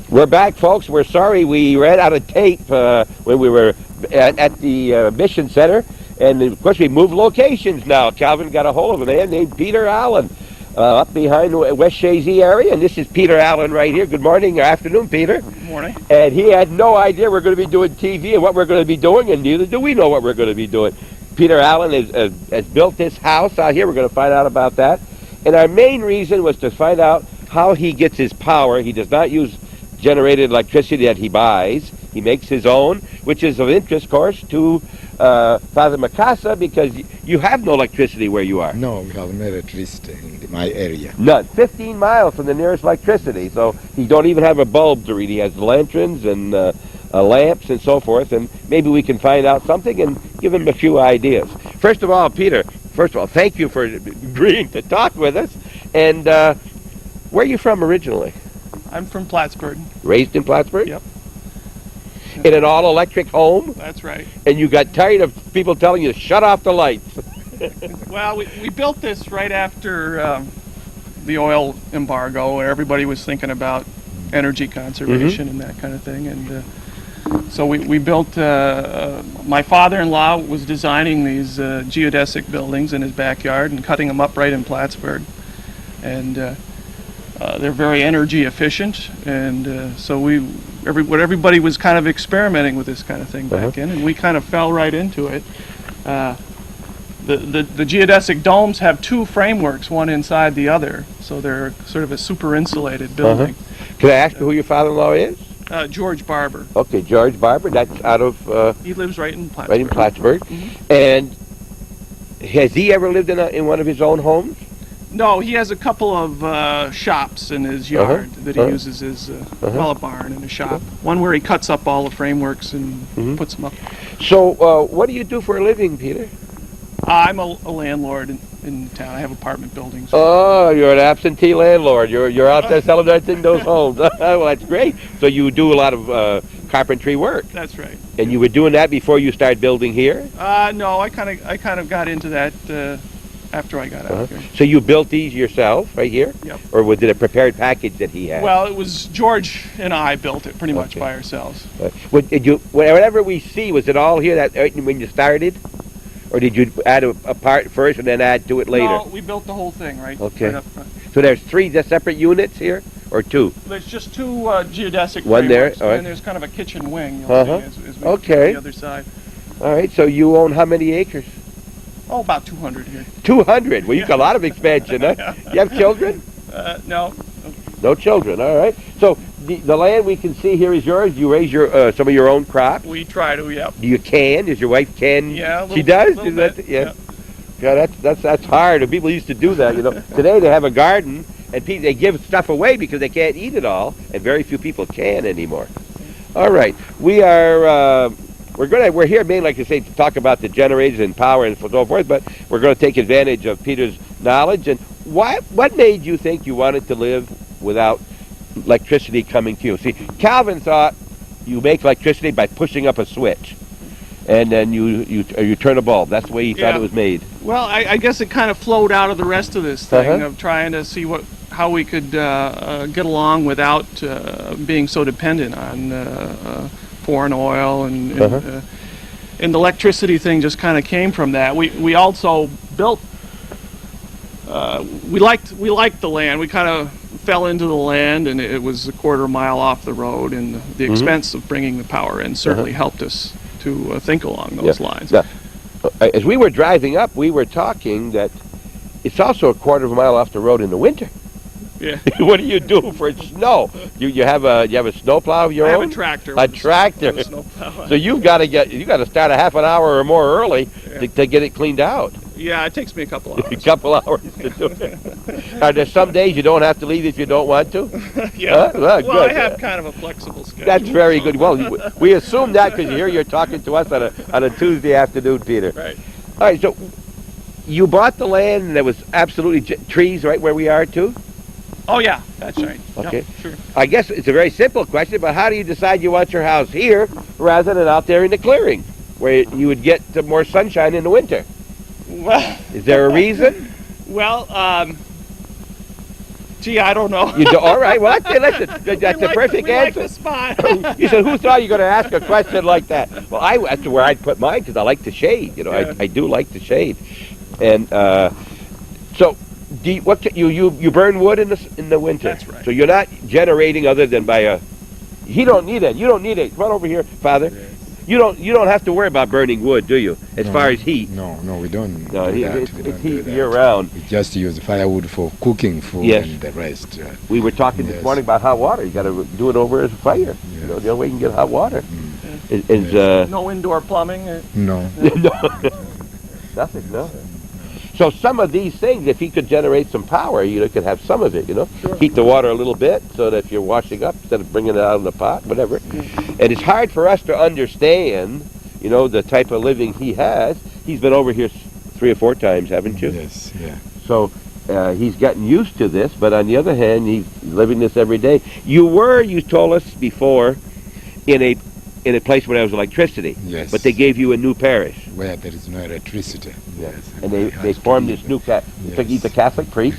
We're back, folks. We're sorry we ran out of tape when we were at the Mission Center. And, of course, we moved locations now. Calvin got a hold of a man named Peter Allen up behind the West Shazy area. And this is Peter Allen right here. Good morning or afternoon, Peter. Good morning. And he had no idea we're going to be doing TV and what we're going to be doing, and neither do we know what we're going to be doing. Peter Allen has built this house out here. We're going to find out about that. And our main reason was to find out how he gets his power. He does not use generated electricity that he buys. He makes his own, which is of interest, of course, to Father Macasa, because you have no electricity where you are. No, we have no electricity in my area. None. 15 miles from the nearest electricity, so he don't even have a bulb to read. He has lanterns and lamps and so forth, and maybe we can find out something and give him a few ideas. First of all, Peter, thank you for agreeing to talk with us. And where are you from originally? I'm from Plattsburgh. Raised in Plattsburgh? Yep. In an all-electric home? That's right. And you got tired of people telling you to shut off the lights. Well, we built this right after the oil embargo, where everybody was thinking about energy conservation and that kind of thing. And so we built, my father-in-law was designing these geodesic buildings in his backyard and cutting them up right in Plattsburgh. And they're very energy efficient, and so everybody was kind of experimenting with this kind of thing back in, and we kind of fell right into it. The geodesic domes have two frameworks, one inside the other, so they're sort of a super insulated building. Can I ask you who your father-in-law is? George Barber. Okay, George Barber. That's out of... he lives right in Plattsburgh. Right in Plattsburgh. And has he ever lived in one of his own homes? No, he has a couple of shops in his yard that he uses as well, a barn and a shop. One where he cuts up all the frameworks and puts them up. So what do you do for a living, Peter? I'm a landlord in town. I have apartment buildings. Oh, you're an absentee landlord. You're out there selling those homes. Well, that's great. So you do a lot of carpentry work. That's right. And you were doing that before you started building here? No, I kind of got into that after I got out here. So you built these yourself right here? Yep. Or was it a prepared package that he had? Well, it was George and I built it pretty much by ourselves. Whatever we see, was it all here when you started? Or did you add a part first and then add to it later? No, we built the whole thing right up front. So there's three separate units here? Or two? There's just two geodesic One there, frameworks, all right. and there's kind of a kitchen wing you'll see as we go to the other side. All right, so you own how many acres? Oh, about 200 here. 200? Well, you've got a lot of expansion, huh? You have children? No. No children, all right. So the land we can see here is yours. You raise some of your own crops? We try to, yep. Do you can? Does your wife can? Yeah, she does? Is that, yeah. Yeah, that's hard. People used to do that, you know. Today they have a garden, and they give stuff away because they can't eat it all, and very few people can anymore. All right, we're here mainly, like I say, to talk about the generators and power and so forth, but we're going to take advantage of Peter's knowledge. And what made you think you wanted to live without electricity coming to you? See, Calvin thought you make electricity by pushing up a switch, and then you turn a bulb. That's the way he thought it was made. Well, I guess it kind of flowed out of the rest of this thing of trying to see how we could get along without being so dependent on foreign oil, and the electricity thing just kind of came from that. We also built. We liked the land. We kind of fell into the land, and it was a quarter mile off the road, and the expense of bringing the power in certainly helped us to think along those lines. Now, as we were driving up, we were talking that it's also a quarter of a mile off the road in the winter. Yeah. What do you do for snow? You have a snowplow of your own? I have a tractor. A tractor. So you've got to start a half an hour or more early to get it cleaned out. Yeah, it takes me a couple hours. A couple hours to do it. Are there some days you don't have to leave if you don't want to? Yeah. Well, good. I have kind of a flexible schedule. That's very good. Well, we assume that because here you're talking to us on a Tuesday afternoon, Peter. Right. All right. So you bought the land, and there was absolutely trees right where we are too. Oh yeah, that's right. Okay. Yeah, sure. I guess it's a very simple question, but how do you decide you want your house here rather than out there in the clearing, where you would get more sunshine in the winter? Well, is there a reason? Well, Gee, I don't know. You do? All right. Well, listen, that's the perfect we answer. Like the spot. You said, who thought you were going to ask a question like that? Well, that's where I'd put mine because I like to shade. You know, Yeah. I do like to shade. And so, you burn wood in the winter? That's right. So you're not generating other than by a. He don't need it. You don't need it. Come on over here, Father. You don't have to worry about burning wood, do you? As No, far as heat. No, we don't No, do that. it's We don't heat do that. year round. We just use firewood for cooking food Yes. and the rest. We were talking this Yes. morning about hot water. You got to do it over as a fire. You know, Yes. the only way you can get hot water Mm. is No indoor plumbing. No. nothing. No. So some of these things, if he could generate some power, you could have some of it. You know, Sure. heat the water a little bit so that if you're washing up, instead of bringing it out in the pot, whatever. And it's hard for us to understand, you know, the type of living he has. He's been over here 3 or 4 times, haven't you? Yes, yeah. So he's gotten used to this, but on the other hand, he's living this every day. You told us before, in a place where there was electricity. Yes. But they gave you a new parish. Where there is no electricity. Yes. And we they had to formed leave. this new Yes. he's a Catholic priest.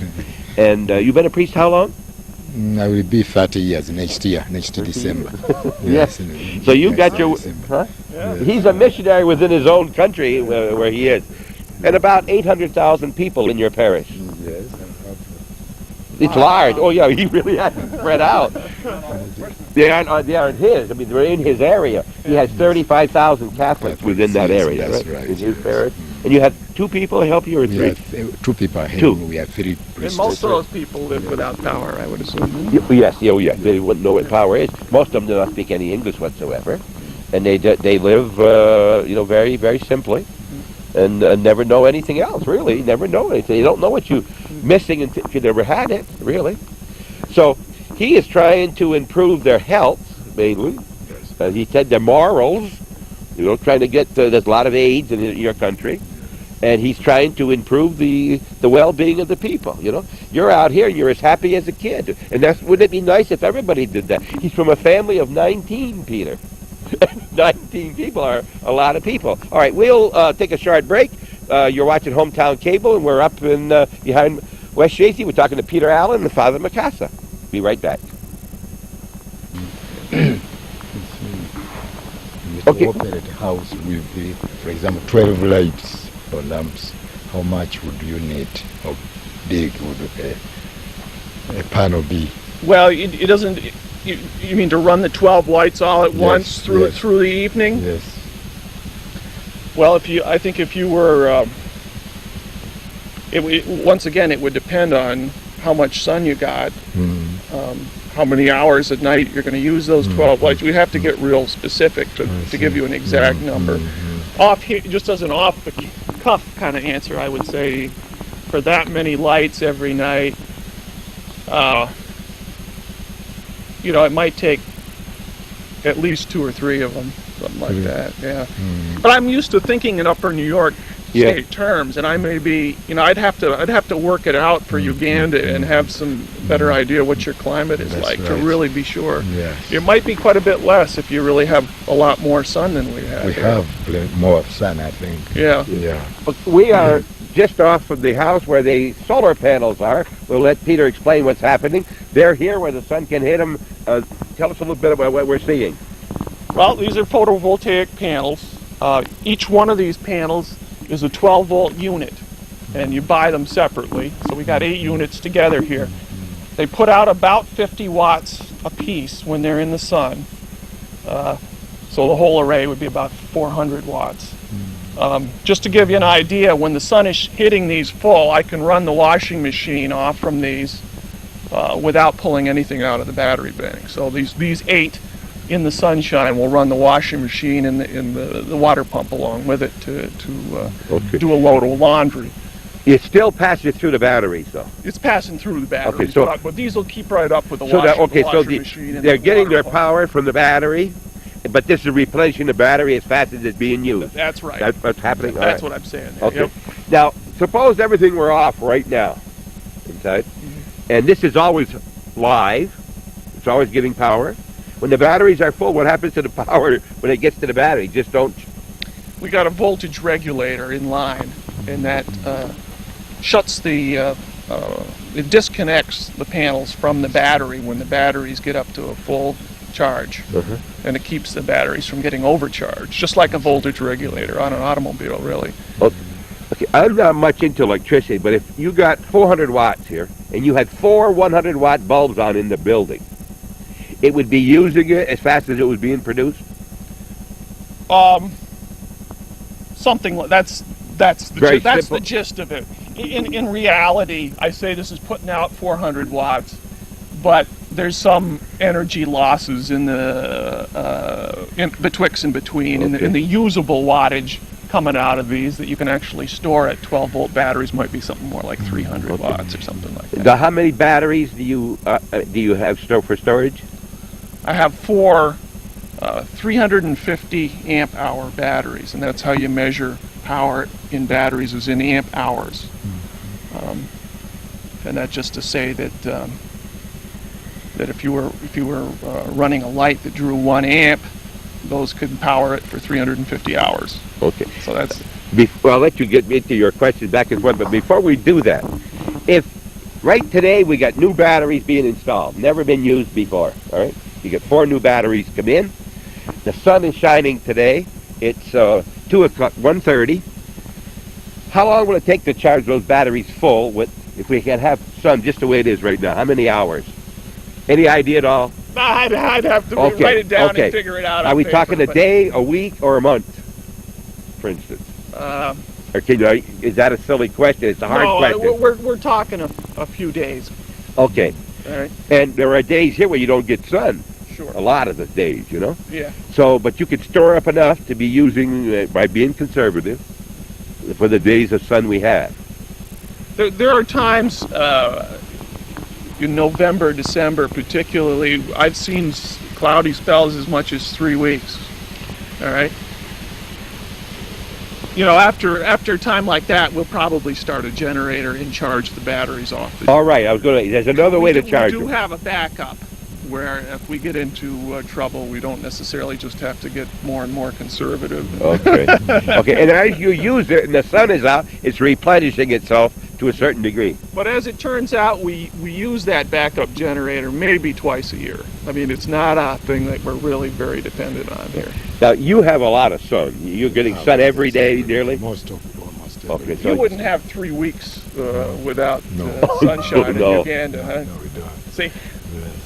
And you've been a priest how long? I will be 30 years next year, next December. Yes. in- So you've next got your... December. Huh? Yeah. He's a missionary within his own country where he is. And about 800,000 people in your parish. Yes. It's large. Oh, yeah, he really has it spread out. They aren't his. I mean, they're in his area. He has 35,000 Catholics within that Yes, area, that's right? right, In his yes. parish. And you have 2 people help you, or We 3? have 2 people here. 2. We have 3 priests. And most of those people live without power, I would assume. Yes, yes. They wouldn't know what power is. Most of them do not speak any English whatsoever. And they live, very, very simply. And never know anything else, really. Never know anything. You don't know what you're missing if you never had it, really. So he is trying to improve their health, mainly. He said their morals, trying to get, there's a lot of AIDS in your country. And he's trying to improve the well-being of the people, You're out here and you're as happy as a kid. And wouldn't it be nice if everybody did that? He's from a family of 19, Peter. 19 people are a lot of people. All right, we'll take a short break. You're watching Hometown Cable, and we're up in behind West Shacy. We're talking to Peter Allen and Father Mikasa. Be right back. Okay. To operate a house with, for example, 12 lights or lamps, how much would you need? How big would a panel be? Well, it doesn't. You mean to run the 12 lights all at once through yes. through the evening? Yes. Well, I think if you were, once again, it would depend on how much sun you got, how many hours at night you're going to use those 12 lights. We have to get real specific to give you an exact number. Off here, just as an off the cuff kind of answer, I would say, for that many lights every night, it might take at least 2 or 3 of them, something like that. Yeah. But I'm used to thinking in Upper New York state terms, and I may be, I'd have to work it out for Uganda and have some better idea what your climate is like to really be sure. Yes. It might be quite a bit less if you really have a lot more sun than we have. We have more sun, I think. Yeah. Yeah. We are just off from the house where the solar panels are. We'll let Peter explain what's happening. They're here where the sun can hit them. Tell us a little bit about what we're seeing. Well, these are photovoltaic panels. Each one of these panels is a 12-volt unit, and you buy them separately. So we got 8 units together here. They put out about 50 watts a piece when they're in the sun. So the whole array would be about 400 watts. Just to give you an idea, when the sun is hitting these full, I can run the washing machine off from these without pulling anything out of the battery bank. So these 8 in the sunshine will run the washing machine and the water pump along with it to do a load of laundry. It still passes through the batteries, though. It's passing through the batteries, Okay, so- but these will keep right up with the So washing machine. And they're the getting water their pump. power from the battery, but this is replenishing the battery as fast as it's being used. That's right. That's what's happening. All That's right. what I'm saying. Okay. Yep. Now, suppose everything were off right now, inside, and this is always live. It's always giving power. When the batteries are full, what happens to the power when it gets to the battery? Just don't. We got a voltage regulator in line, and that shuts the it disconnects the panels from the battery when the batteries get up to a full charge, and it keeps the batteries from getting overcharged, just like a voltage regulator on an automobile, really. Well, okay, I'm not much into electricity, but if you got 400 watts here, and you had 4 100-watt bulbs on in the building, it would be using it as fast as it was being produced? Something like that's the gist of it. In reality, I say this is putting out 400 watts, but there's some energy losses in the betwixt and between, in the usable wattage coming out of these that you can actually store at 12-volt batteries. Might be something more like 300 watts or something like that. Now, how many batteries do you have for storage? I have 4 350 amp hour batteries, and that's how you measure power in batteries, is in amp hours. And that's just to say that that if you were running a light that drew 1 amp, those could power it for 350 hours. Okay. So that's. Well, I'll let you get into your questions back and forth, but before we do that, if right today we got new batteries being installed, never been used before, all right? You get 4 new batteries come in. The sun is shining today. It's 2 o'clock, 1:30. How long will it take to charge those batteries full if we can have sun just the way it is right now? How many hours? Any idea at all? I'd have to write it down and figure it out. Are we talking a day, a week, or a month, for instance? Or is that a silly question? It's a hard question. No, we're talking a few days. Okay. All right. And there are days here where you don't get sun. Sure. A lot of the days, you know? Yeah. So, but you could store up enough to be using, by being conservative, for the days of sun we have. There are times in November, December particularly, I've seen cloudy spells as much as 3 weeks. All right. You know, after a time like that, we'll probably start a generator and charge the batteries off. All right, there's another way to charge them. We do have a backup where if we get into trouble, we don't necessarily just have to get more and more conservative. Okay. Okay, and as you use it and the sun is out, it's replenishing itself to a certain degree. But as it turns out, we use that backup generator maybe twice a year. I mean, it's not a thing that we're really very dependent on here. Now, you have a lot of sun. You're getting sun every day, nearly? Most of it, almost every Okay, day. so You wouldn't have 3 weeks without sunshine in Uganda, huh? No, we don't. See?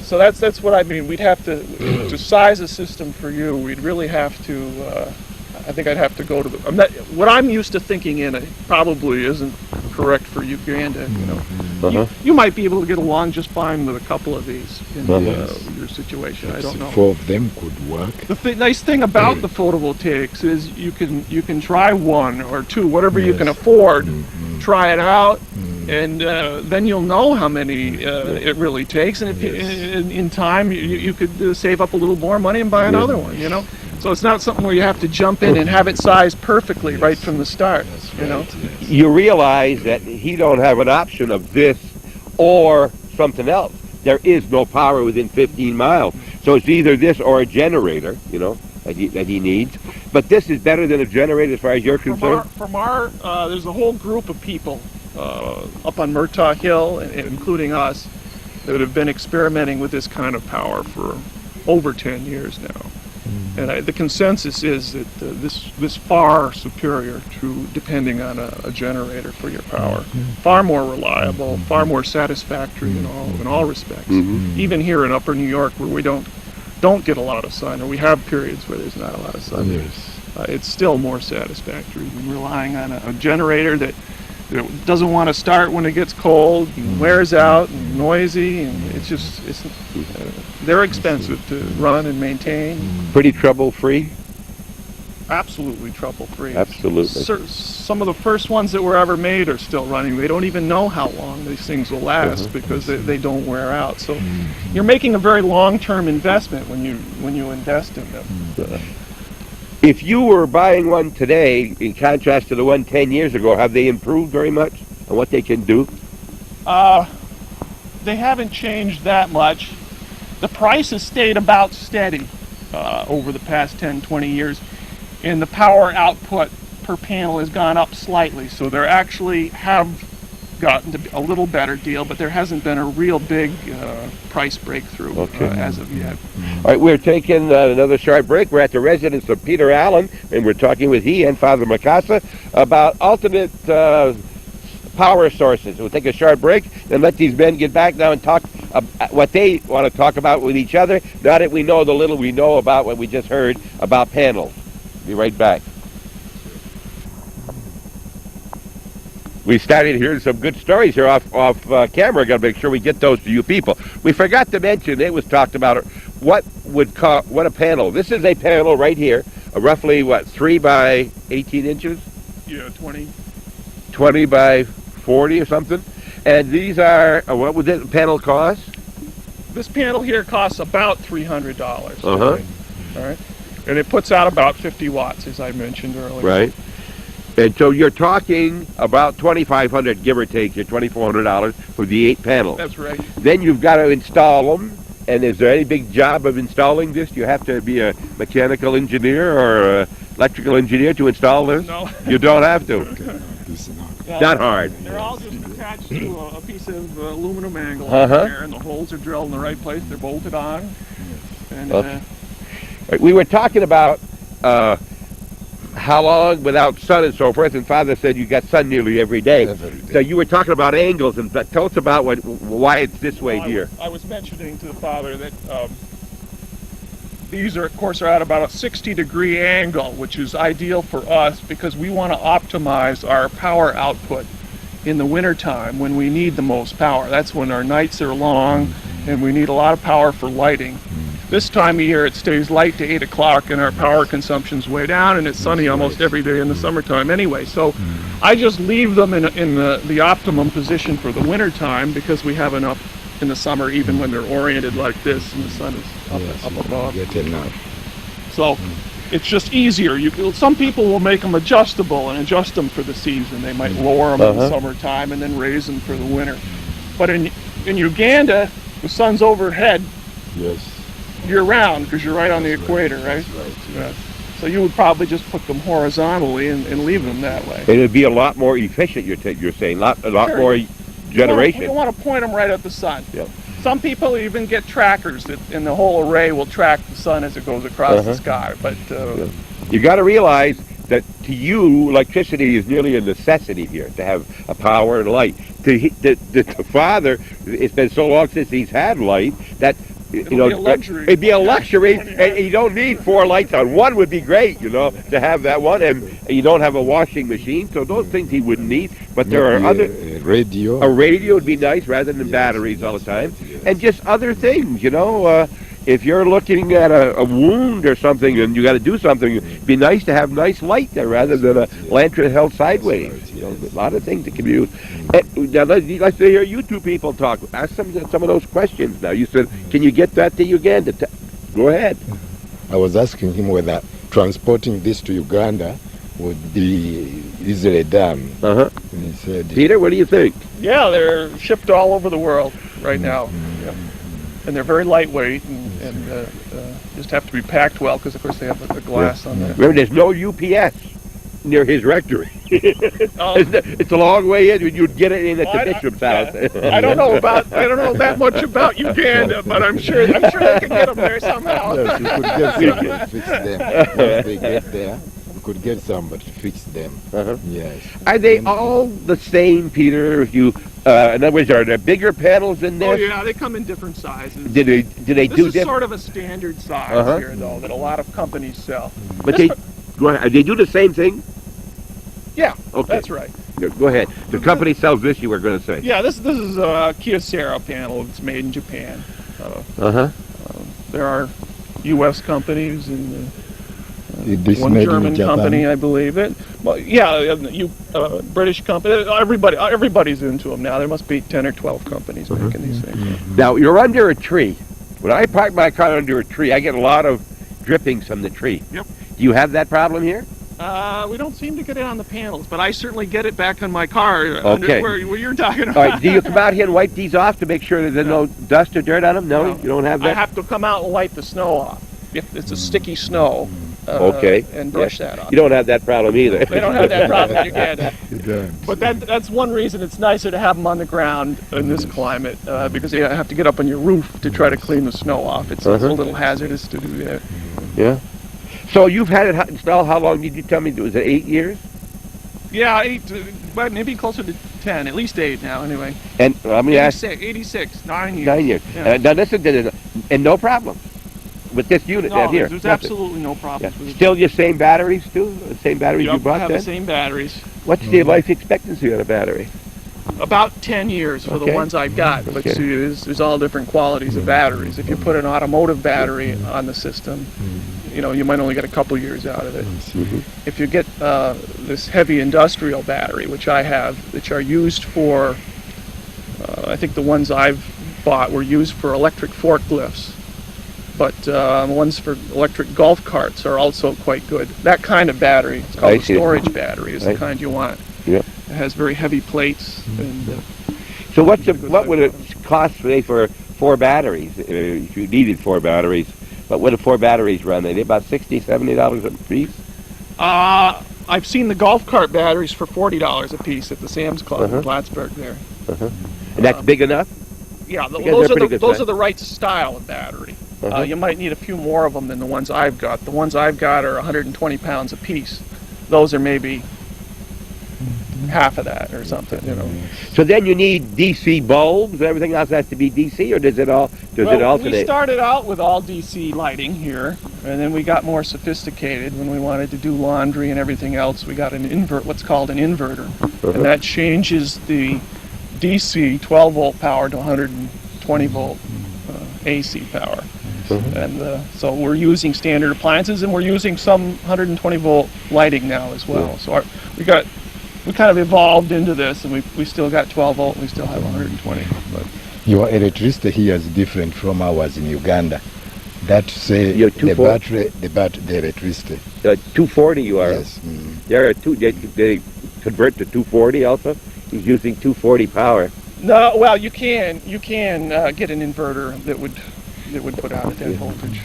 So that's what I mean. We'd have to size a system for you. We'd really have to. I think I'd have to go to the. What I'm used to thinking in it probably isn't correct for Uganda. You know, you might be able to get along just fine with a couple of these in your situation. I don't know. 4 of them could work. The nice thing about the photovoltaics is you can try 1 or 2, whatever you can afford. Try it out. And then you'll know how many it really takes, and if in time you could save up a little more money and buy another one. You know, so it's not something where you have to jump in and have it sized perfectly right from the start. You know, you realize that he don't have an option of this or something else. There is no power within 15 miles, so it's either this or a generator. You know, that he needs. But this is better than a generator as far as you're concerned. From our there's a whole group of people up on Murtaugh Hill, including us, that have been experimenting with this kind of power for over 10 years now. And the consensus is that this far superior to depending on a generator for your power. Far more reliable, far more satisfactory in all respects. Even here in Upper New York, where we don't get a lot of sun, or we have periods where there's not a lot of sun, it's still more satisfactory than relying on a generator that doesn't want to start when it gets cold, and wears out, and noisy, and they're expensive to run and maintain. Pretty trouble-free? Absolutely trouble-free. Absolutely. Some of the first ones that were ever made are still running. They don't even know how long these things will last because they don't wear out. So you're making a very long-term investment when you invest in them. If you were buying one today, in contrast to the one 10 years ago, have they improved very much on what they can do? They haven't changed that much. The price has stayed about steady over the past 10, 20 years, and the power output per panel has gone up slightly. So they actually have gotten to be, a little better deal, but there hasn't been a real big price breakthrough as of yet. All right, we're taking another short break. We're at the residence of Peter Allen, and we're talking with he and Father Mikasa about alternate power sources. We'll take a short break and let these men get back now and talk what they want to talk about with each other, now that we know the little we know about what we just heard about panels. Be right back. We started hearing some good stories here off camera. Got to make sure we get those to you people. We forgot to mention, it was talked about what a panel. This is a panel right here, roughly what, 3 by 18 inches? Yeah, 20. 20 by 40 or something. And these are, what would that panel cost? This panel here costs about $300. Uh-huh. All right. And it puts out about 50 watts, as I mentioned earlier. Right. And so you're talking about $2,500, give or take, your $2,400 for the 8 panels. That's right. Then you've got to install them. And is there any big job of installing this? Do you have to be a mechanical engineer or an electrical engineer to install this? No. You don't have to. Not hard. They're all just attached to a piece of aluminum angle Uh-huh. there, and the holes are drilled in the right place. They're bolted on. And Okay. We were talking about how long without sun and so forth, and Father said you got sun nearly every day. Every day. So you were talking about angles, and tell us about why it's this way here. I was mentioning to the father that these are, of course, are at about a 60-degree angle, which is ideal for us because we want to optimize our power output in the wintertime when we need the most power. That's when our nights are long and we need a lot of power for lighting. This time of year it stays light to 8 o'clock and our power consumption's way down, and it's sunny almost every day in the summertime anyway. So I just leave them in the optimum position for the wintertime because we have enough in the summer even when they're oriented like this and the sun is up above. Get enough. So it's just easier. Some people will make them adjustable and adjust them for the season. They might lower them in the summertime and then raise them for the winter. But in Uganda, the sun's overhead Yes. year-round because you're right on the equator, right? Right. Yeah. So you would probably just put them horizontally and leave them that way. And it'd be a lot more efficient, you're saying, a lot Sure. more generation. You want to point them right at the sun. Yep. Some people even get trackers that in the whole array will track the sun as it goes across the sky. But You got to realize that to you, electricity is nearly a necessity here to have a power and light. To Father, it's been so long since he's had light that It'd be a luxury. It'd be a luxury, and you don't need 4 lights on. One would be great, to have that one, and you don't have a washing machine, so those things he wouldn't need. But there are other. A radio. A radio would be nice rather than batteries all the time, and just other things, If you're looking at a wound or something and you got to do something, it'd be nice to have nice light there rather than a lantern held sideways. A lot of things that can be used. Now let's hear you two people talk. Ask some of those questions. Now you said, can you get that to Uganda? Go ahead. I was asking him whether transporting this to Uganda would be easily done. Uh-huh. And he said, Peter, what do you think? yeah, they're shipped all over the world right now. Yeah. And they're very lightweight and just have to be packed well because, of course, they have the glass on there. Remember, there's no UPS near his rectory. It's a long way in. You'd get it in at the bishop's house. I don't know that much about Uganda, but I'm sure they can get them there somehow. yes, we could get somebody to fix them. Once they get there, we could get somebody to fix them. Uh-huh. Yes. Are they all the same, Peter? If you, in other words, are there bigger panels in there? Oh yeah, they come in different sizes. Do they This do is different? sort of a standard size here, though, that a lot of companies sell. But they go ahead. They do the same thing. Yeah, Okay. that's right. Go ahead. The company sells this. You were going to say. Yeah, this is a Kyocera panel. It's made in Japan. There are U.S. companies and This one made in German Japan. company, I believe. British company. Everybody's into them now. There must be 10 or 12 companies making these things. Now you're under a tree. When I park my car under a tree, I get a lot of drippings from the tree. Yep. Do you have that problem here? We don't seem to get it on the panels, but I certainly get it back on my car. Okay. Where you're talking about. All right. Do you come out here and wipe these off to make sure that there's no dust or dirt on them? No, you don't have I that. have to come out and wipe the snow off. If it's a sticky snow, Okay. and brush Yeah. that off. You don't have that problem either. They don't have that problem in Uganda. You don't. But that's one reason it's nicer to have them on the ground in this climate, because you have to get up on your roof to try to clean the snow off. It's a little hazardous to do that. Yeah. So you've had it installed, how long did you tell me? Was it 8 years? Yeah, 8, but maybe closer to 10, at least 8 now anyway. And let me ask, 86, 9 years. 9 years. Yeah. Now listen to this, and no problem with this unit No, down here. there's Nothing. absolutely no Yeah. problems with it. Still your same batteries too? The same batteries you Yep, bought have then? the same batteries. What's the life expectancy on a battery? About 10 years for the Okay. ones I've got, but Okay. see, there's all different qualities of batteries. If you put an automotive battery on the system, you know, you might only get a couple years out of it. If you get this heavy industrial battery, which I have, which are used for, I think the ones I've bought were used for electric forklifts, but ones for electric golf carts are also quite good. That kind of battery, it's called I a see. storage battery, is the Right. kind you want. Yep. It has very heavy plates, and So what would it cost say for 4 batteries? If you needed 4 batteries, what would the 4 batteries run? Are they about $60, $70 a piece? I've seen the golf cart batteries for $40 a piece at the Sam's Club in Plattsburgh there. And that's big enough? Yeah, Because they're pretty good those size. are the right style of battery. You might need a few more of them than the ones I've got. The ones I've got are 120 pounds a piece. Those are maybe half of that or something, you know. So then you need DC bulbs, everything else has to be DC, or does it We alternate? started out with all DC lighting here, and then we got more sophisticated when we wanted to do laundry and everything else. We got what's called an inverter, and that changes the DC 12 volt power to 120 volt AC power. And so we're using standard appliances, and we're using some 120 volt lighting now as well. So we kind of evolved into this, and we still got 12 volt, and we still have 120. But Your electricity here is different from ours in Uganda. That say Your the 240? battery, the electricity. 240 you are. Yes. There are they convert to 240 also? He's using 240 power. no, well, you can get an inverter that would put out at that voltage.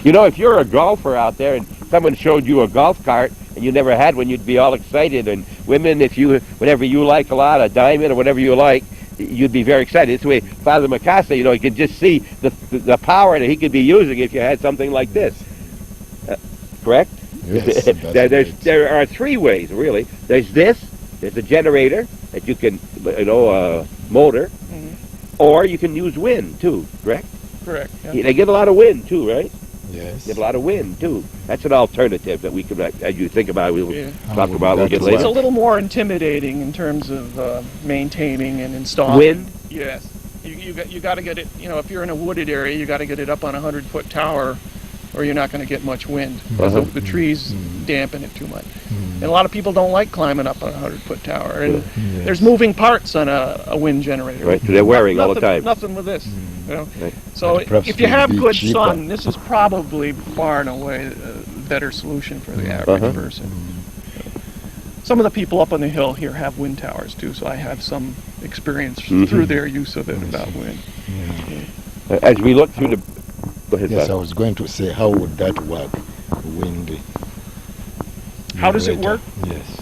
You know, if you're a golfer out there and someone showed you a golf cart and you never had one, you'd be all excited. And women, whatever you like a lot, a diamond or whatever you like, you'd be very excited. This way, Father Mikasa, you know, you could just see the power that he could be using if you had something like this. Correct? Yes. There are 3 ways, really. There's this. There's a generator that you can, motor. Or you can use wind, too, correct? Correct. Yeah. They get a lot of wind, too, right? Yes. Get a lot of wind, too. That's an alternative that we could, as you think about, we'll Yeah. talk about a little bit That's It's a later. little more intimidating in terms of maintaining and installing. Wind? Yes. You got to get it. You know, if you're in a wooded area, you got to get it up on a 100-foot tower, or you're not going to get much wind because the trees dampen it too much. And a lot of people don't like climbing up on a 100-foot tower. And there's moving parts on a wind generator. Right, so they're wearing all the time. Nothing with this. You know? Right. So But perhaps if you it would have be good cheaper. sun, this is probably far and away a better solution for the average person. Some of the people up on the hill here have wind towers too, so I have some experience through their use of it about wind. As we look through the... Go ahead, Yes, I Bob. was going to say, how would that work? Wind. How does it generator. work? Yes.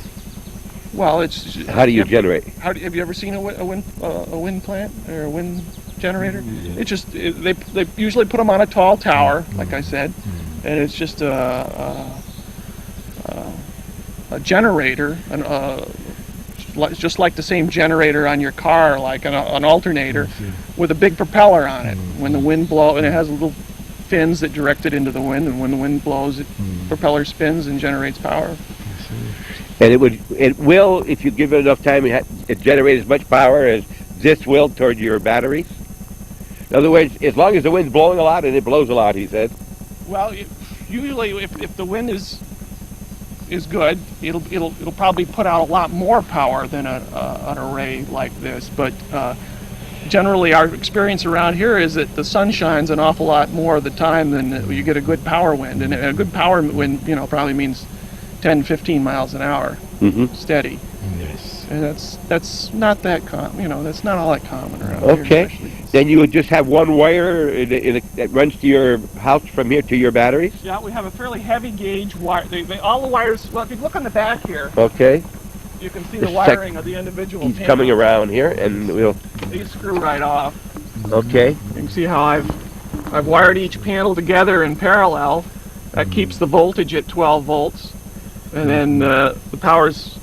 Well, it's How do you generate? Have you ever seen a wind plant or a wind generator? It just they usually put them on a tall tower, like I said, and it's just a generator, just like the same generator on your car, like an alternator, with a big propeller on it. When the wind blows, and it has little fins that direct it into the wind, and when the wind blows, it propeller spins and generates power. And it will, if you give it enough time, it generate as much power as this will toward your batteries. In other words, as long as the wind's blowing a lot, and it blows a lot, he said. Well, usually if the wind is good, it'll probably put out a lot more power than an array like this. But generally, our experience around here is that the sun shines an awful lot more of the time than you get a good power wind, and a good power wind, probably means 10, 15 miles an hour, steady. Yes. and that's not that that's not all that common around here. Okay. Especially. Then you would just have one wire that runs to your house from here to your batteries? Yeah, we have a fairly heavy gauge wire. All the wires, well, if you look on the back here, Okay. you can see the wiring of the individual He's panels. coming around here, and we'll... These screw right off. Okay. You can see how I've wired each panel together in parallel. That keeps the voltage at 12 volts. And then the power's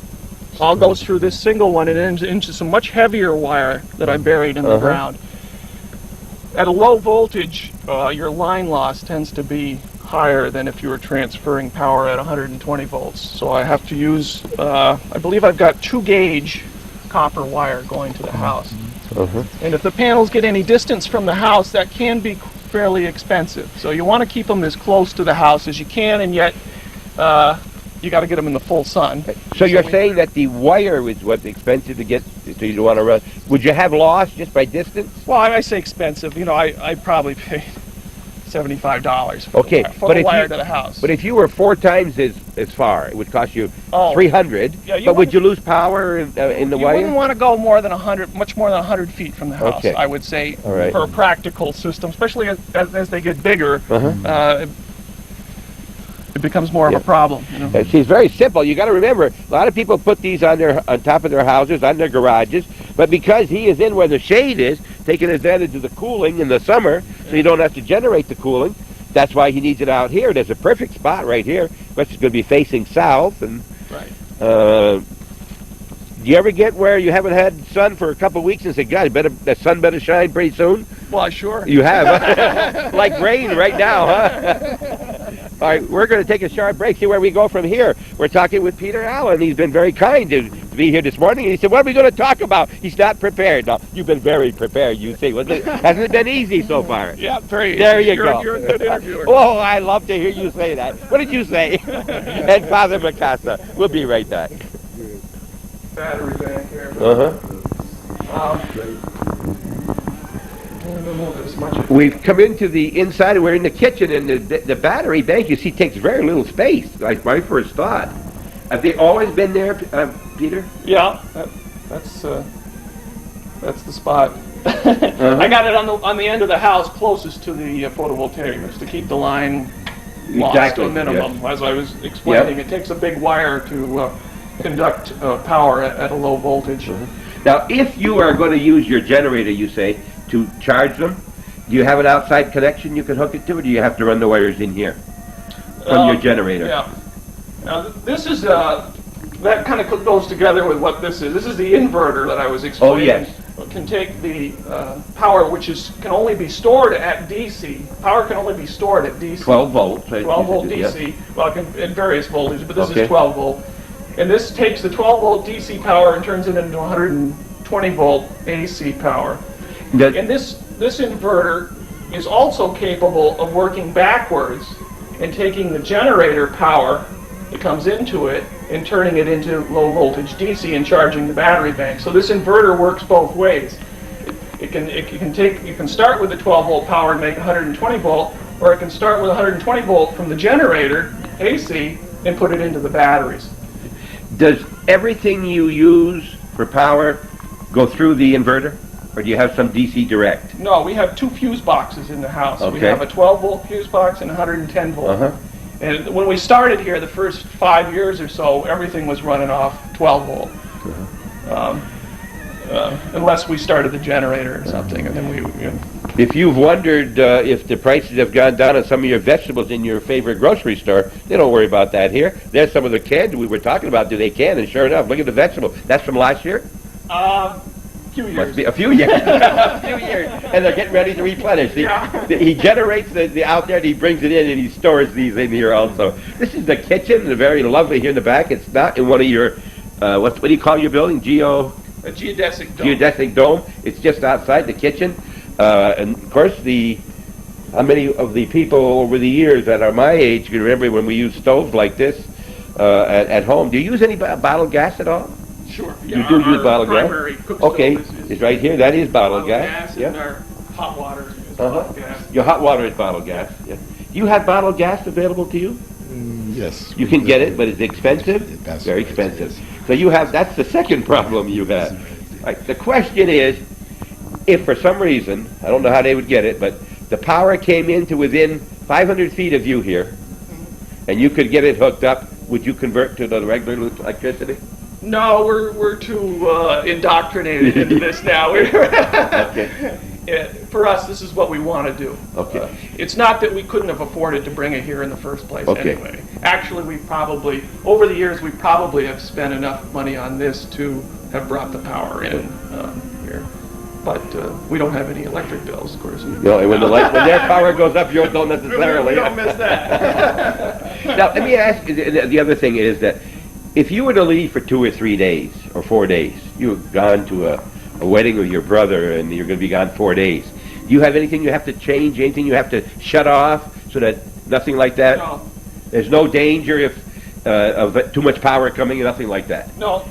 all goes through this single one and ends into some much heavier wire that I buried in the ground. At a low voltage, your line loss tends to be higher than if you were transferring power at 120 volts. So I have to use, I believe I've got 2 gauge copper wire going to the house. And if the panels get any distance from the house, that can be fairly expensive. So you want to keep them as close to the house as you can, and yet you got to get them in the full sun. So you're saying that the wire is what's expensive to get, so you don't want to run. Would you have loss just by distance? Well, I say expensive. I probably paid $75 for Okay, the wire to the house. But if you were 4 times as far, it would cost you Oh. $300. Yeah, you but would wouldn't- you lose power in the You wire? wouldn't want to go much more than 100 feet from the house, Okay. I would say, All right. for a practical system, especially as they get bigger. It becomes more of a problem. See, it's very simple. You got to remember, a lot of people put these on top of their houses, on their garages, but because he is in where the shade is, taking advantage of the cooling in the summer, so you don't have to generate the cooling. That's why he needs it out here. There's a perfect spot right here, but it's going to be facing south. And Right. do you ever get where you haven't had sun for a couple of weeks and say, God, the sun better shine pretty soon? Well, sure. You have. Like rain right now, huh? All right, we're going to take a short break, see where we go from here. We're talking with Peter Allen. He's been very kind to be here this morning. And he said, what are we going to talk about? He's not prepared. No, you've been very prepared, you see. Hasn't it been easy so far? Yeah, very. There you go. You're a good interviewer. Oh, I love to hear you say that. What did you say? And Father Mikasa. We'll be right back. Battery bank here. I don't know as much. We've come into the inside, and we're in the kitchen, and the battery bank, you see, takes very little space, like my first thought. Have they always been there, Peter? Yeah, that's the spot. I got it on the end of the house closest to the photovoltaics to keep the line lost to a minimum. Yeah. As I was explaining, it takes a big wire to conduct power at a low voltage. Now, if you are going to use your generator, you say, to charge them, do you have an outside connection you can hook it to, or do you have to run the wires in here from your generator? Yeah. Now, this is that kind of goes together with what this is. This is the inverter that I was explaining. Oh, yes. It can take the power, which can only be stored at DC. Power can only be stored at DC. 12 volts. 12 volt DC. Well, it can at various voltages, but this Okay. is 12 volt. And this takes the 12 volt DC power and turns it into 120 volt AC power. And this inverter is also capable of working backwards and taking the generator power that comes into it and turning it into low voltage DC and charging the battery bank. So this inverter works both ways. You can start with the 12 volt power and make 120 volt, or it can start with 120 volt from the generator AC and put it into the batteries. Does everything you use for power go through the inverter, or do you have some DC direct? No, we have 2 fuse boxes in the house. Okay. We have a 12 volt fuse box and a 110 volt. Uh-huh. And when we started here, the first 5 years or so, everything was running off 12 volt. Unless we started the generator or something, and then we If you've wondered if the prices have gone down on some of your vegetables in your favorite grocery store, they don't worry about that here. There's some of the canned we were talking about. Do they can? And sure enough, look at the vegetable. That's from last year? few years. Must be a few years. A few years. And they're getting ready to replenish. He generates the out there, and he brings it in, and he stores these in here also. This is the kitchen, very lovely here in the back. It's not in one of your, what do you call your building? A geodesic dome. Geodesic dome. It's just outside the kitchen. And of course, how many of the people over the years that are my age can remember when we used stoves like this at home? Do you use any bottled gas at all? Sure. You do use bottled gas? Primary cook Okay, stove it's right here. That is bottled bottled gas. and our hot water is bottled gas. Your hot water is bottled gas. Yeah. Do you have bottled gas available to you? Yes. You can get it, but it's expensive? That's Very right, expensive. yes. So you have, that's the second problem you have. Right. The question is, if for some reason, I don't know how they would get it, but the power came into within 500 feet of you here, and you could get it hooked up, would you convert to the regular electricity? No, we're too indoctrinated into this now. Okay. For us, this is what we want to do. Okay. It's not that we couldn't have afforded to bring it here in the first place Okay. anyway. Actually, we probably, over the years, we probably have spent enough money on this to have brought the power in here. But we don't have any electric bills, of course. No, and when their power goes up, yours don't necessarily. We don't miss that. Now, let me ask you, the other thing is that if you were to leave for 2 or 3 days, or 4 days, you've gone to a wedding with your brother and you're going to be gone 4 days, do you have anything you have to change, anything you have to shut off so that nothing like that? No. There's no danger if of too much power coming, nothing like that? No,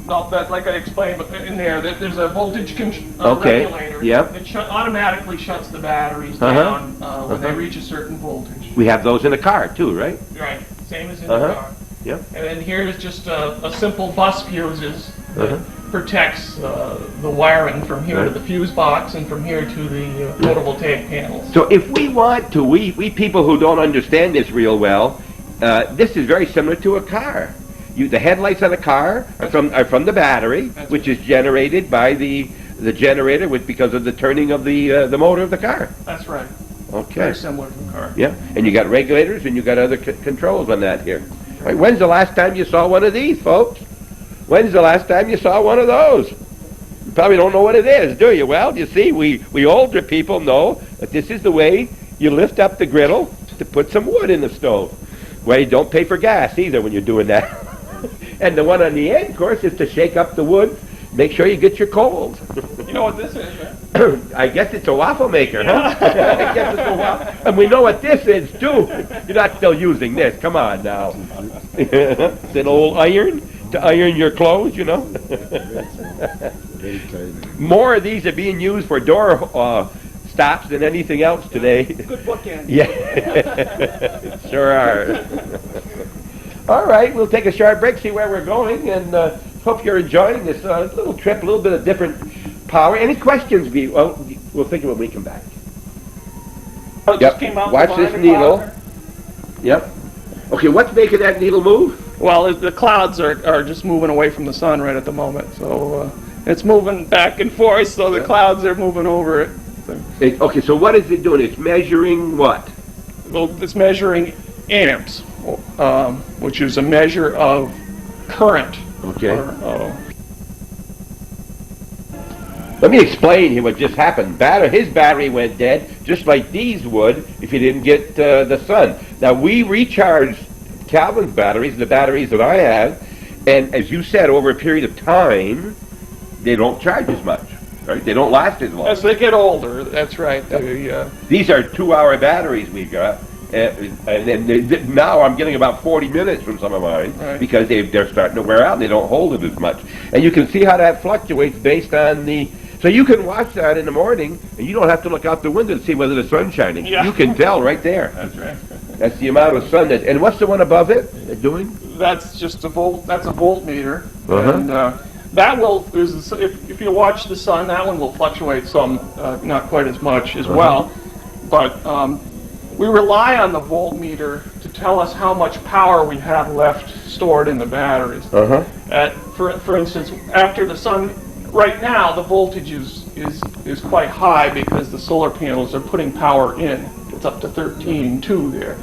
that, like I explained in there, that there's a voltage Okay. regulator Yep. that automatically shuts the batteries Uh-huh. down when they reach a certain voltage. We have those in the car too, right? Right, same as in Uh-huh. the car. Yep. And then here is just a simple bus fuses that Uh-huh. protects the wiring from here to the fuse box and from here to the photovoltaic panels. So if we want to, we people who don't understand this real well, this is very similar to a car. The headlights on a car are from the battery, That's which is generated by the generator because of the turning of the motor of the car. That's right. Okay. Very similar to a car. Yeah, and you got regulators and you got other controls on that here. Right. When's the last time you saw one of these, folks? When's the last time you saw one of those? You probably don't know what it is, do you? Well, you see, we older people know that this is the way you lift up the griddle to put some wood in the stove. Well, you don't pay for gas either when you're doing that. And the one on the end, of course, is to shake up the wood, make sure you get your coals. You know what this is, man? I guess it's a waffle maker, huh? I guess it's a waffle. And we know what this is, too. You're not still using this. Come on now. It's an old iron to iron your clothes, you know. Very tiny. More of these are being used for door stops than anything else today. Good bookend. Yeah, sure are. All right, we'll take a short break, see where we're going, and hope you're enjoying this little trip, a little bit of different power. Any questions? Well, we'll think of it when we come back. Oh, it just came out Watch behind this the needle. cloud. Yep. Okay, what's making that needle move? Well, the clouds are just moving away from the sun right at the moment, so it's moving back and forth, so the clouds are moving over it. Okay, so what is it doing? It's measuring what? Well, it's measuring amps, which is a measure of current. Okay. Or, Let me explain here what just happened. His battery went dead, just like these would if you didn't get the sun. Now, we recharge Calvin's batteries, the batteries that I have, and as you said, over a period of time, they don't charge as much, right? They don't last as long. as they get older, that's right. These are 2-hour batteries we got. And then now I'm getting about 40 minutes from some of mine because they're starting to wear out and they don't hold it as much. And you can see how that fluctuates based on the... So you can watch that in the morning and you don't have to look out the window to see whether the sun's shining. Yeah. You can tell right there. That's right. That's the amount of sun that... And what's the one above it doing? That's just a volt. That's a voltmeter. Uh-huh. And that will, if you watch the sun, that one will fluctuate some, not quite as much as well. But we rely on the voltmeter to tell us how much power we have left stored in the batteries. For instance, after the sun, right now the voltage is quite high because the solar panels are putting power in. It's up to 13.2 there.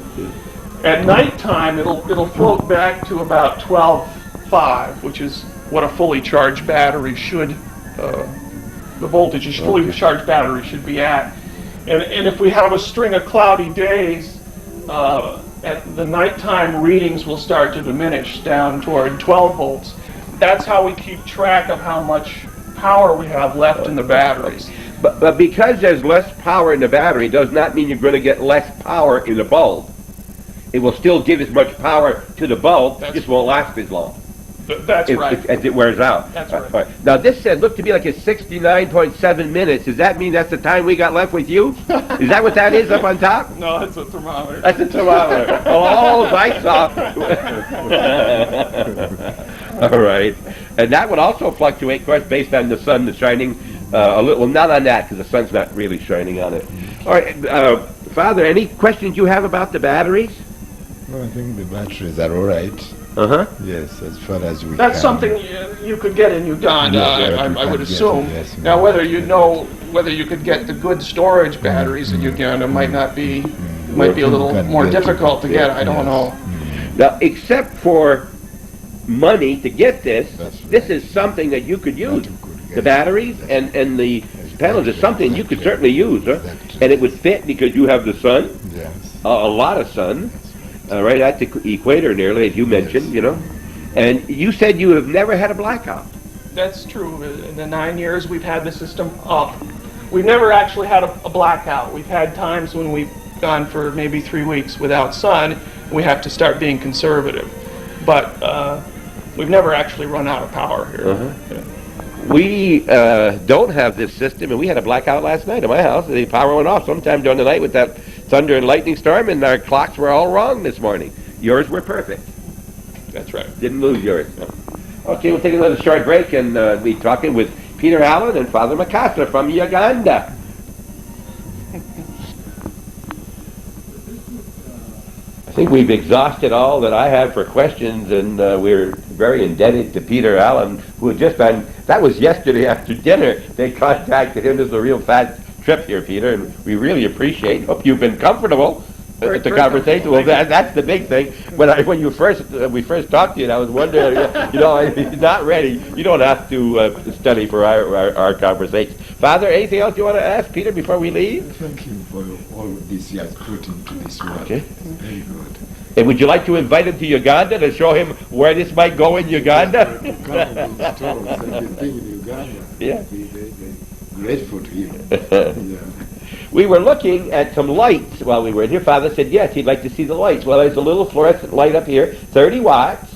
At nighttime, it'll float back to about 12.5, which is what a fully charged battery should. The voltage a fully charged battery should be at. And if we have a string of cloudy days, at the nighttime readings will start to diminish down toward 12 volts. That's how we keep track of how much power we have left in the batteries. But because there's less power in the battery does not mean you're going to get less power in the bulb. It will still give as much power to the bulb, just won't last as long. That's right. As it wears out. That's right. Right. Now this said, look to be like it's 69.7 minutes. Does that mean that's the time we got left with you? Is that what that is up on top? No, it's a thermometer. That's a thermometer. Oh, I saw. All right. And that would also fluctuate, of course, based on the sun shining a little. Well, not on that, because the sun's not really shining on it. All right. Father, any questions you have about the batteries? No, I think the batteries are all right. Uh-huh. Yes, as far as we That's can. something you could get in Uganda, Yes, I would yes, assume. yes, Now, yes. whether you could get the good storage batteries in Uganda might be a little Can more get difficult to get. I don't yes. know. Now, except for money to get this, That's right. this is something that you could use. That you could get. The batteries and the panels is something you could certainly use, huh? Exactly. And it would fit because you have the sun, Yes. a lot of sun, right at the equator nearly, as you mentioned, Yes. you know. And you said you have never had a blackout. That's true. In the 9 years we've had the system up, we've never actually had a blackout. We've had times when we've gone for maybe 3 weeks without sun. We have to start being conservative. But we've never actually run out of power here. Uh-huh. We don't have this system, and we had a blackout last night at my house. The power went off sometime during the night with that thunder and lightning storm, and our clocks were all wrong this morning. Yours were perfect. That's right. Didn't lose yours. No. Okay, we'll take another short break and be talking with Peter Allen and Father Makasa from Uganda. I think we've exhausted all that I have for questions, and we're very indebted to Peter Allen, who had just been, that was yesterday after dinner, they contacted him. This is a real fast trip here, Peter, and we really appreciate. Hope you've been comfortable Very at the conversation. Well, that's the big thing. When we first talked to you, and I was wondering, you're not ready. You don't have to study for our conversation. Father, anything else you want to ask Peter before we leave? Thank you for all this he has put into this work. Okay. Very good. And would you like to invite him to Uganda to show him where this might go in Uganda? To come and install everything in Uganda. Yeah. We'd be very grateful to him. Yeah. We were looking at some lights while we were in here. Father said, yes, he'd like to see the lights. Well, there's a little fluorescent light up here, 30 watts.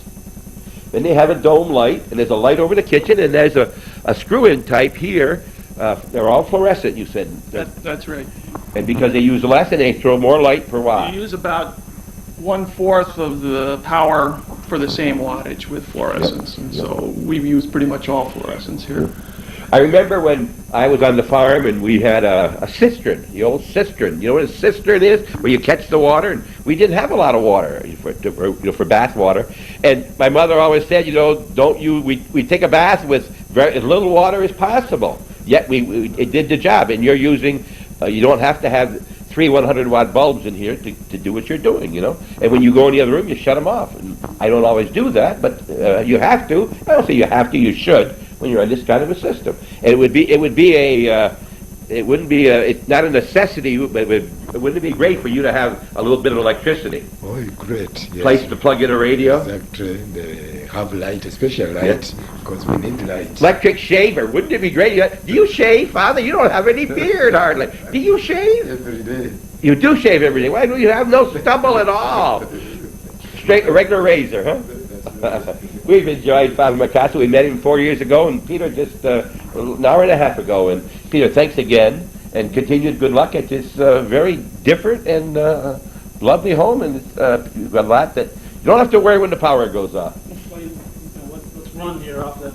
Then they have a dome light, and there's a light over the kitchen, and there's a screw-in type here. They're all fluorescent, you said. That's right. And because they use less, and they throw more light per watt. You use about 1/4 of the power for the same wattage with fluorescence, and so we use pretty much all fluorescence here. I remember when I was on the farm and we had a cistern, the old cistern. You know what a cistern is? Where you catch the water, and we didn't have a lot of water for bath water. And my mother always said, we take a bath with as little water as possible. Yet it did the job, and you're using, you don't have to have 3 100-watt bulbs in here to do what you're doing, And when you go in the other room, you shut them off. And I don't always do that, but you have to. I don't say you have to, you should, when you're on this kind of a system. And it's not a necessity, but wouldn't it be great for you to have a little bit of electricity? Oh, great. Yes. Place to plug in a radio? Exactly. They have light, a special light, because we need light. Electric shaver, wouldn't it be great? Do you shave, Father? You don't have any beard, hardly. Do you shave? Every day. You do shave every day. Why do you have no stubble at all? Straight, a regular razor, huh? We've enjoyed Father Makasa. We met him 4 years ago, and Peter just an hour and a half ago. And Peter, thanks again, and continued good luck at this very different and lovely home. And it's a lot that you don't have to worry when the power goes off. Let's run here off the.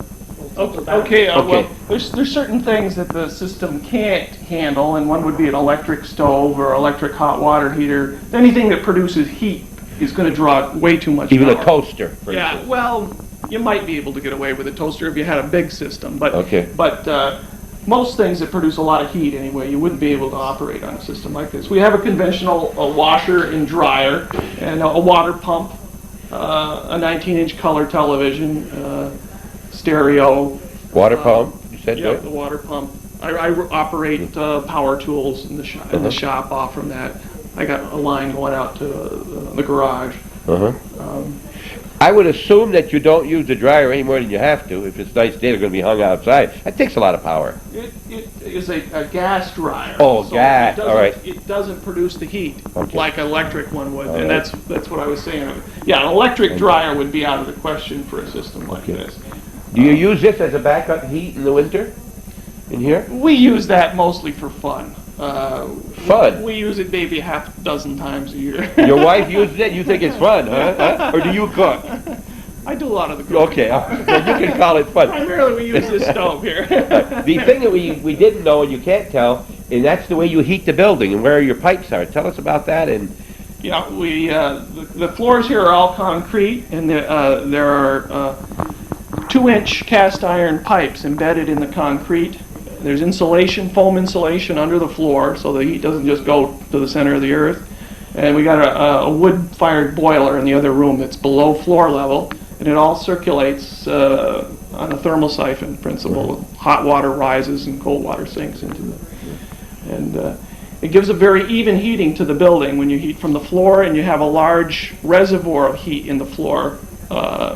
Okay. Well, there's certain things that the system can't handle, and one would be an electric stove or electric hot water heater. Anything that produces heat is going to draw way too much Even power. a toaster, for Yeah, instance. well, you might be able to get away with a toaster if you had a big system, but Okay. Most things that produce a lot of heat anyway, you wouldn't be able to operate on a system like this. We have a conventional washer and dryer and a water pump, a 19-inch color television, stereo. Water pump, you said, Yeah, right? the water pump. I operate power tools in the shop off from that. I got a line going out to the garage. Uh-huh. I would assume that you don't use the dryer any more than you have to. If it's nice day, they're going to be hung outside. That takes a lot of power. It is a gas dryer. Oh, so gas. All right. It doesn't produce the heat Okay. like an electric one would, All and right. that's what I was saying. Yeah, an electric dryer would be out of the question for a system like Okay. this. Do you use this as a backup heat in the winter? In here? We use that mostly for fun. Fun? We use it maybe a half dozen times a year. Your wife uses it? You think it's fun, huh? Or do you cook? I do a lot of the cooking. Okay, well, you can call it fun. Primarily we use this stove here. The thing that we didn't know and you can't tell, and that's the way you heat the building and where your pipes are. Tell us about that. And Yeah, the floors here are all concrete, and there are 2-inch cast iron pipes embedded in the concrete. There's insulation, foam insulation under the floor, so the heat doesn't just go to the center of the earth. And we got a wood-fired boiler in the other room that's below floor level, and it all circulates on a thermal siphon principle. Hot water rises and cold water sinks into the... And it gives a very even heating to the building when you heat from the floor, and you have a large reservoir of heat in the floor.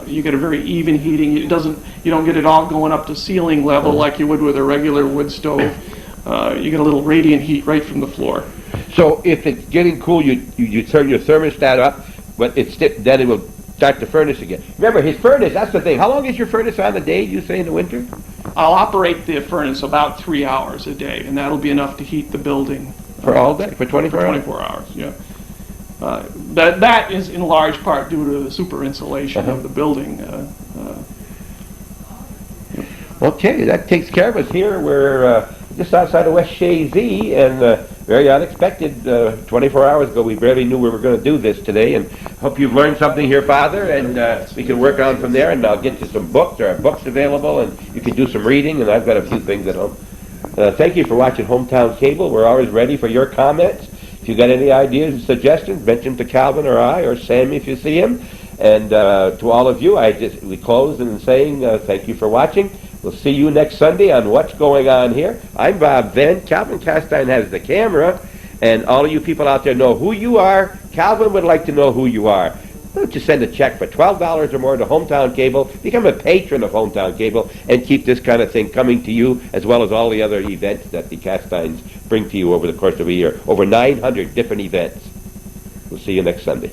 You get a very even heating. You don't get it all going up to ceiling level like you would with a regular wood stove. You get a little radiant heat right from the floor. so if it's getting cool, you turn your thermostat up, but then it will start the furnace again. Remember, his furnace, that's the thing. How long is your furnace on the day, you say, in the winter? I'll operate the furnace about 3 hours a day, and that'll be enough to heat the building. For all day? For 24 hours? 24 hours, yeah. That is in large part due to the super insulation of the building. Okay, that takes care of us here. We're just outside of West Shazy, and very unexpected. 24 hours ago, we barely knew we were going to do this today, and hope you've learned something here, Father, and we can work on from there, and I'll get you some books. There are books available, and you can do some reading, and I've got a few things at home. Thank you for watching Hometown Cable. We're always ready for your comments. If you got any ideas and suggestions, mention them to Calvin or I or Sammy if you see him. And to all of you, we close in saying thank you for watching. We'll see you next Sunday on What's Going On Here. I'm Bob Venn. Calvin Castine has the camera, and all of you people out there know who you are. Calvin would like to know who you are. Why don't you send a check for $12 or more to Hometown Cable, become a patron of Hometown Cable, and keep this kind of thing coming to you, as well as all the other events that the Castines bring to you over the course of a year. Over 900 different events. We'll see you next Sunday.